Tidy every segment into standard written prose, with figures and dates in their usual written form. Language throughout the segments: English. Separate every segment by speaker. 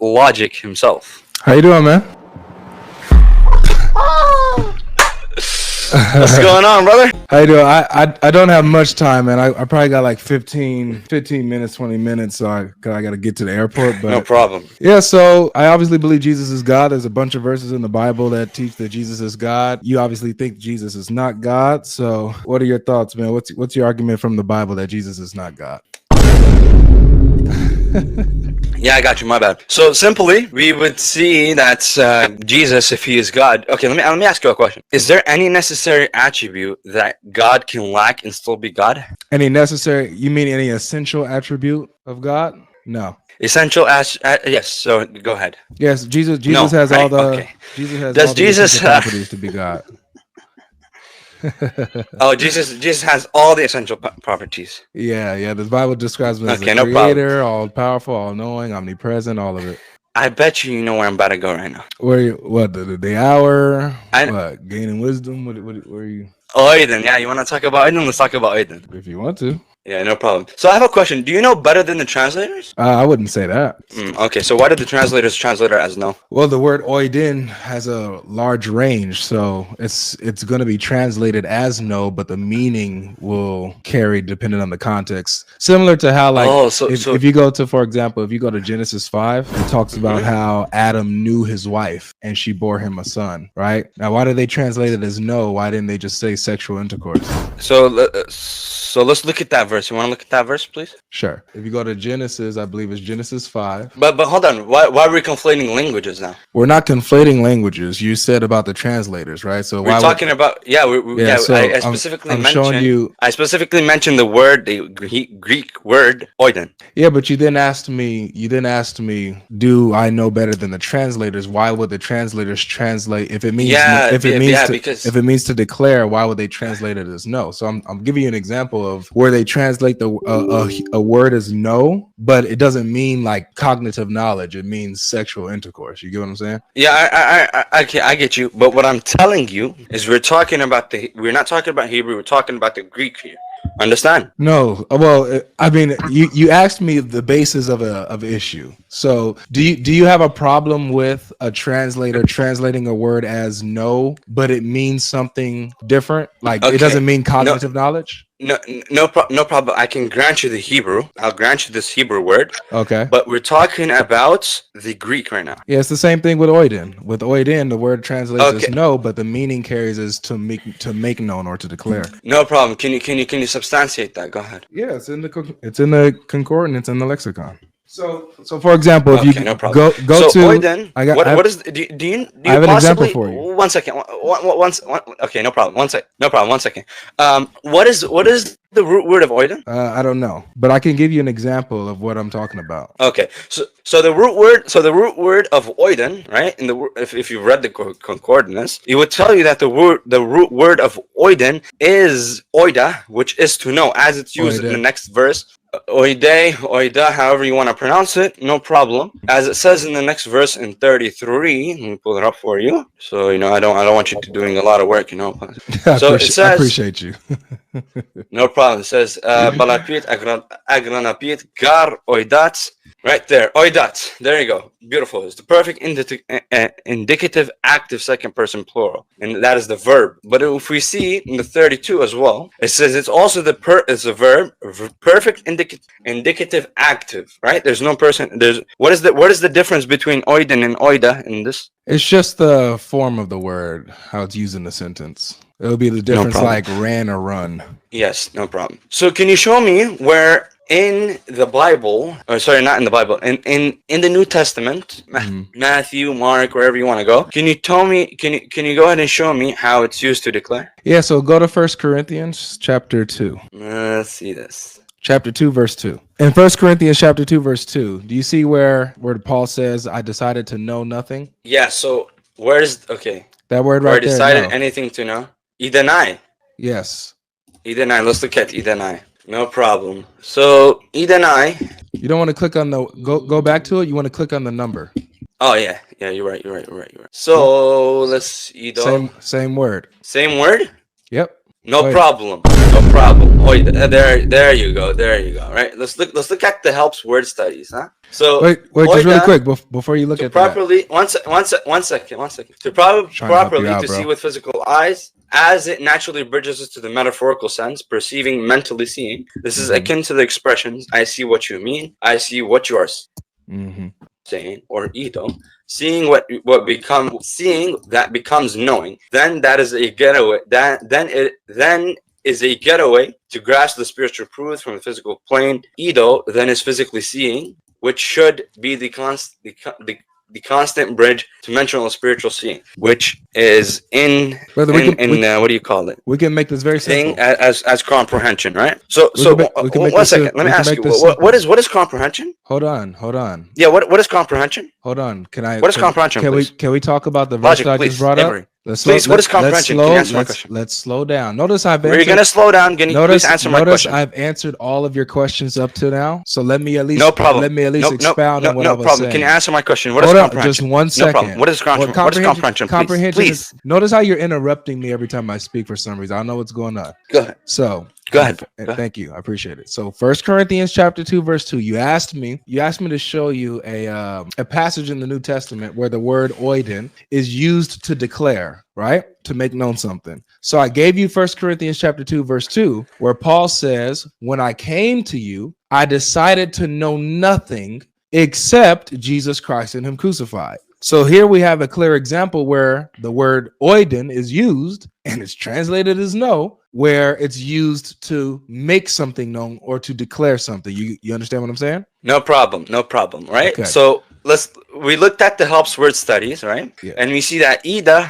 Speaker 1: Godlogic himself.
Speaker 2: How you doing, man?
Speaker 1: What's going on, brother?
Speaker 2: How you doing? I don't have much time, man. I probably got like 15 minutes, 20 minutes, so I got to get to the airport. But
Speaker 1: No problem.
Speaker 2: yeah, so I obviously believe Jesus is God. There's a bunch of verses in the Bible that teach that Jesus is God. You obviously think Jesus is not God. So what are your thoughts, man? What's your argument from the Bible that Jesus is not God?
Speaker 1: Yeah, I got you. My bad. So simply, we would see that Jesus, if he is God. Okay, let me ask you a question. Is there any necessary attribute that God can lack and still be God?
Speaker 2: Any necessary? You mean any essential attribute of God? No.
Speaker 1: Essential yes. So go ahead.
Speaker 2: Yes, Jesus
Speaker 1: No,
Speaker 2: has
Speaker 1: right?
Speaker 2: all the
Speaker 1: Okay.
Speaker 2: Jesus has
Speaker 1: Does
Speaker 2: all the
Speaker 1: Jesus
Speaker 2: essential properties to be God.
Speaker 1: Oh, Jesus has all the essential properties.
Speaker 2: Yeah. The Bible describes him as
Speaker 1: Okay,
Speaker 2: the
Speaker 1: no problem.
Speaker 2: creator, all powerful, all knowing, omnipresent, all of it.
Speaker 1: I bet you know where I'm about to go right now.
Speaker 2: What the hour?
Speaker 1: I-
Speaker 2: What gaining wisdom? What where are you?
Speaker 1: Oiden, yeah, you want to talk about Oiden? Let's talk about Oiden.
Speaker 2: If you want to.
Speaker 1: Yeah, no problem. So I have a question. Do you know better than the translators?
Speaker 2: I wouldn't say that.
Speaker 1: Okay, so why did the translators translate it as no?
Speaker 2: Well, the word oiden has a large range, so it's going to be translated as no, but the meaning will carry depending on the context. Similar to how, like, if you go to, for example, if you go to Genesis 5, it talks about how Adam knew his wife and she bore him a son, right? Now, why did they translate it as no? Why didn't they just say sexual intercourse?
Speaker 1: So let's look at that verse. You want to look at that verse, please?
Speaker 2: Sure. If you go to Genesis, I believe it's Genesis 5.
Speaker 1: But hold on. Why are we conflating languages now?
Speaker 2: We're not conflating languages. You said about the translators, right? So
Speaker 1: we're talking about
Speaker 2: So
Speaker 1: I specifically mentioned the word, the Greek word oiden.
Speaker 2: Yeah, but you then asked me, do I know better than the translators? Why would the translators translate if it means if it means to declare, why would they translate it as no? So I'm giving you an example of where they translate a word as no, but it doesn't mean like cognitive knowledge. It means sexual intercourse. You get what I'm saying?
Speaker 1: Yeah, I get you. But what I'm telling you is we're not talking about Hebrew. We're talking about the Greek here. Understand?
Speaker 2: No. Well, I mean, you asked me the basis of an issue. So do you have a problem with a translator translating a word as no, but it means something different? Like it doesn't mean cognitive knowledge?
Speaker 1: No problem. I can grant you the Hebrew. I'll grant you this Hebrew word.
Speaker 2: Okay.
Speaker 1: But we're talking about the Greek right now.
Speaker 2: Yeah, it's the same thing with oiden. With oiden, the word translates as no, but the meaning carries as to make known or to declare.
Speaker 1: No problem. Can you substantiate that? Go ahead.
Speaker 2: Yeah, it's in the concordance, in the lexicon. So for example, if you
Speaker 1: no
Speaker 2: go
Speaker 1: so
Speaker 2: to
Speaker 1: oiden,
Speaker 2: I have an example for you.
Speaker 1: One second. Okay, no problem. One second. What is the root word of oiden?
Speaker 2: I don't know, but I can give you an example of what I'm talking about.
Speaker 1: Okay, so the root word of oiden, right? If you read the concordance, it would tell you that the root word of oiden is oida, which is to know, as it's used in the next verse. Oida, however you want to pronounce it, no problem. As it says in the next verse in 33, let me pull it up for you. So I don't want you to doing a lot of work, So it says,
Speaker 2: I appreciate you.
Speaker 1: No problem. It says balapit agranapit gar oidat. Right there, oidat. There you go. Beautiful. It's the perfect indicative active second person plural, and that is the verb. But if we see in the 32 as well, it says it's also it's a verb, perfect indicative active. Right? There's no person. What is the difference between oiden and oida in this?
Speaker 2: It's just the form of the word, how it's used in the sentence. It'll be the difference, like ran or run.
Speaker 1: Yes, no problem. So can you show me where in the Bible, or sorry, not in the Bible, in the New Testament, Matthew, Mark, wherever you want to go, can you tell me? Can you go ahead and show me how it's used to declare?
Speaker 2: Yeah. So go to 1 Corinthians chapter 2.
Speaker 1: Let's see this.
Speaker 2: Chapter 2, verse 2. In 1 Corinthians chapter 2, verse 2, do you see where Paul says, I decided to know nothing?
Speaker 1: Yeah, so where's,
Speaker 2: that word right there?
Speaker 1: Decided anything to know? Idenai.
Speaker 2: Yes.
Speaker 1: Idenai, let's look at Idenai. No problem. So, Idenai.
Speaker 2: You don't want to click on the, go back to it, you want to click on the number.
Speaker 1: Oh, yeah, you're right. So, let's,
Speaker 2: Same word.
Speaker 1: Same word?
Speaker 2: Yep.
Speaker 1: No problem. problem. There you go. There you go. Right. Let's look at the helps word studies, huh? So
Speaker 2: wait, just really quick before you look at
Speaker 1: properly, that. One second. To properly to see with physical eyes, as it naturally bridges us to the metaphorical sense, perceiving, mentally seeing. This is akin to the expressions "I see what you mean," "I see what you are saying," or "Ito." Seeing seeing that becomes knowing. Then that is a getaway. Then is a getaway to grasp the spiritual truth from the physical plane. Ito then is physically seeing, which should be the constant bridge to mental spiritual seeing, which is in what do you call it?
Speaker 2: We can make this very simple.
Speaker 1: Thing as comprehension, right? So one second. Let me ask you, what is comprehension?
Speaker 2: Hold on.
Speaker 1: Yeah, what is comprehension?
Speaker 2: Hold on.
Speaker 1: What is comprehension?
Speaker 2: Can we talk about the verse I just brought up?
Speaker 1: Please, what is comprehension? Can you answer my question?
Speaker 2: Let's slow down. Notice I've
Speaker 1: answered. We're gonna slow down. Can you please answer my question?
Speaker 2: I've answered all of your questions up to now. So let me at least expound on what I was saying.
Speaker 1: Can you answer my question? What is comprehension?
Speaker 2: Just 1 second.
Speaker 1: No problem. What is comprehension? Please.
Speaker 2: Notice how you're interrupting me every time I speak for some reason. I don't know what's going on.
Speaker 1: Go ahead. Go ahead.
Speaker 2: Thank you. I appreciate it. So 1 Corinthians chapter 2, verse 2, you asked me to show you a passage in the New Testament where the word oiden is used to declare, right? To make known something. So I gave you 1 Corinthians chapter 2, verse 2, where Paul says, when I came to you, I decided to know nothing except Jesus Christ and him crucified. So here we have a clear example where the word oiden is used and it's translated as know, where it's used to make something known or to declare something. You understand what I'm saying?
Speaker 1: No problem, right? Okay. So we looked at the helps word studies, right? Yeah. And we see that ido,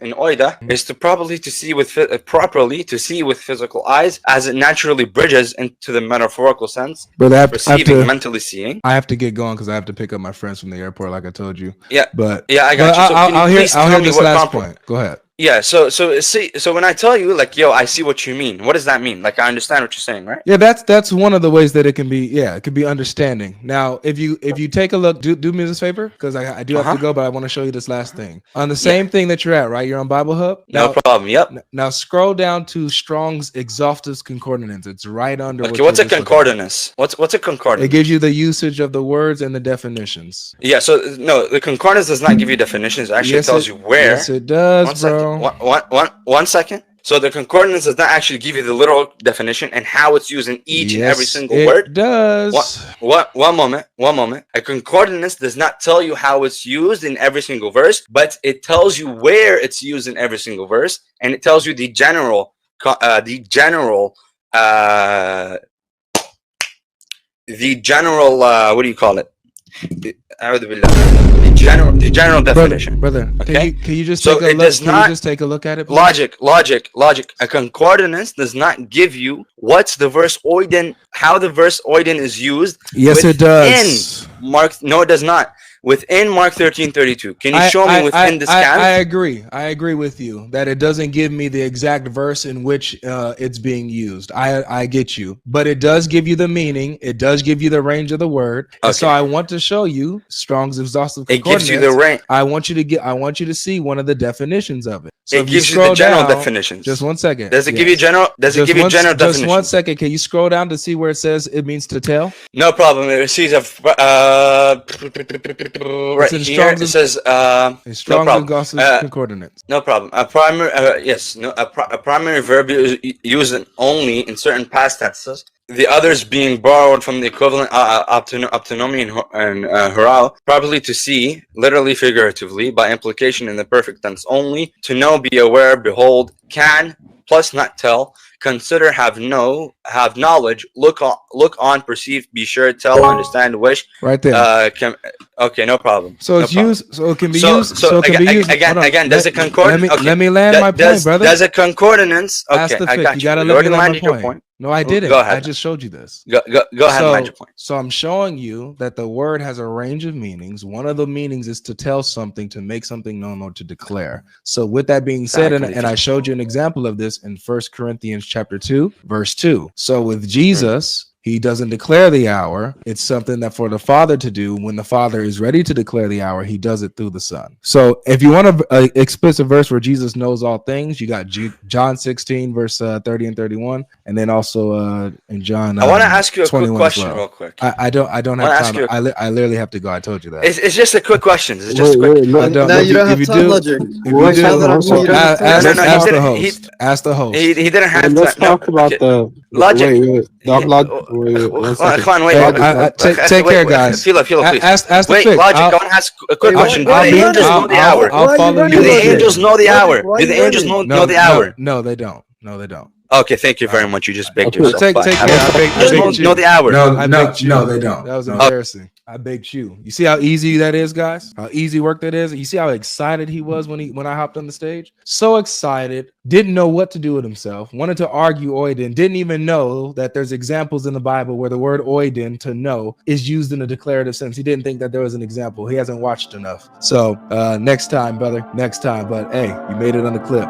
Speaker 1: and oida is to properly to see with physical eyes, as it naturally bridges into the metaphorical sense.
Speaker 2: But
Speaker 1: perceiving, mentally seeing.
Speaker 2: I have to get going because I have to pick up my friends from the airport, like I told you.
Speaker 1: Yeah,
Speaker 2: but
Speaker 1: I got you. So
Speaker 2: I'll hear this last point. Go ahead.
Speaker 1: Yeah, so when I tell you, like, yo, I see what you mean, what does that mean? Like, I understand what you're saying, right?
Speaker 2: Yeah, that's one of the ways that it can be. Yeah, it could be understanding. Now, if you take a look, do me this favor, because I do have to go, but I want to show you this last thing on the same thing that you're at, right? You're on Bible Hub.
Speaker 1: No problem. Yep.
Speaker 2: Now scroll down to Strong's Exhaustive Concordance. It's right under.
Speaker 1: Okay, what's a concordance? What's a concordance?
Speaker 2: It gives you the usage of the words and the definitions.
Speaker 1: Yeah. So no, the concordance does not give you definitions. It actually tells you where.
Speaker 2: Yes, it does, bro.
Speaker 1: 1 second. So the concordance does not actually give you the literal definition and how it's used in each and every single word.
Speaker 2: It does.
Speaker 1: One moment. A concordance does not tell you how it's used in every single verse, but it tells you where it's used in every single verse, and it tells you the general what do you call it? The general definition,
Speaker 2: brother.
Speaker 1: Okay,
Speaker 2: can you just take a look? Can you just take a look at it?
Speaker 1: Please? Logic. A concordance does not give you what's the verse oiden, how the verse oiden is used.
Speaker 2: Yes, it does.
Speaker 1: No, it does not. Within Mark 13:32, can you show me within this canon?
Speaker 2: I agree with you that it doesn't give me the exact verse in which it's being used. I get you, but it does give you the meaning. It does give you the range of the word. Okay. And so I want to show you Strong's Exhaustive Concordance.
Speaker 1: It gives you the range.
Speaker 2: I want you to see one of the definitions of it. So
Speaker 1: it gives you the general definitions.
Speaker 2: Just 1 second.
Speaker 1: Does it give you general? Does it give you general definitions?
Speaker 2: Just 1 second. Can you scroll down to see where it says it means to tell?
Speaker 1: No problem. It sees right here it says
Speaker 2: Strong's Exhaustive Concordance.
Speaker 1: No problem. A primary verb used only in certain past tenses. The others being borrowed from the equivalent optonomy and hural, properly to see, literally, figuratively, by implication in the perfect tense only, to know, be aware, behold, can, plus not tell, consider, have knowledge, look on, perceive, be sure, tell, understand, wish.
Speaker 2: Right there.
Speaker 1: Okay, no problem.
Speaker 2: So it's used. So it can be used.
Speaker 1: So it can be used. Again. Does it concord?
Speaker 2: Let me land my point, brother.
Speaker 1: Does it concordance? Okay, I got you.
Speaker 2: You gotta let me land my point. No, I didn't.
Speaker 1: Go ahead.
Speaker 2: I just showed you this.
Speaker 1: Go ahead and land your point.
Speaker 2: So I'm showing you that the word has a range of meanings. One of the meanings is to tell something, to make something known, or to declare. So with that being said, and I showed you an example of this in 1 Corinthians chapter 2, verse 2. So with Jesus, He doesn't declare the hour. It's something that for the Father to do. When the Father is ready to declare the hour, he does it through the Son. So if you want an explicit verse where Jesus knows all things, you got John 16, verse 30 and 31, and then also in John
Speaker 1: I want to ask you a quick question
Speaker 2: well.
Speaker 1: real quick.
Speaker 2: I don't have time. I literally have to go. I told you that.
Speaker 1: It's just a quick question. It's just quick.
Speaker 3: No, you don't have time, Logic.
Speaker 2: Ask the host. Ask the host.
Speaker 1: He didn't have time.
Speaker 3: Let's talk about the
Speaker 1: Logic.
Speaker 3: Come
Speaker 1: on, wait.
Speaker 2: Take care, guys.
Speaker 1: Philo, please.
Speaker 2: Ask the
Speaker 1: wait,
Speaker 2: Logic.
Speaker 1: I want to ask a quick question. Do the angels know the hour?
Speaker 2: I'll follow you.
Speaker 1: Do the angels know the hour? Do the angels know the hour?
Speaker 2: No, they don't. No, they don't.
Speaker 1: Okay, thank you very much. You just begged yourself.
Speaker 2: Take care.
Speaker 1: Just know the hour.
Speaker 2: No, they don't. That was embarrassing. I begged you. You see how easy that is, guys? How easy work that is? You see how excited he was when I hopped on the stage? So excited, didn't know what to do with himself, wanted to argue oiden, didn't even know that there's examples in the Bible where the word oiden, to know, is used in a declarative sense. He didn't think that there was an example. He hasn't watched enough. So next time, brother, next time. But hey, you made it on the clip.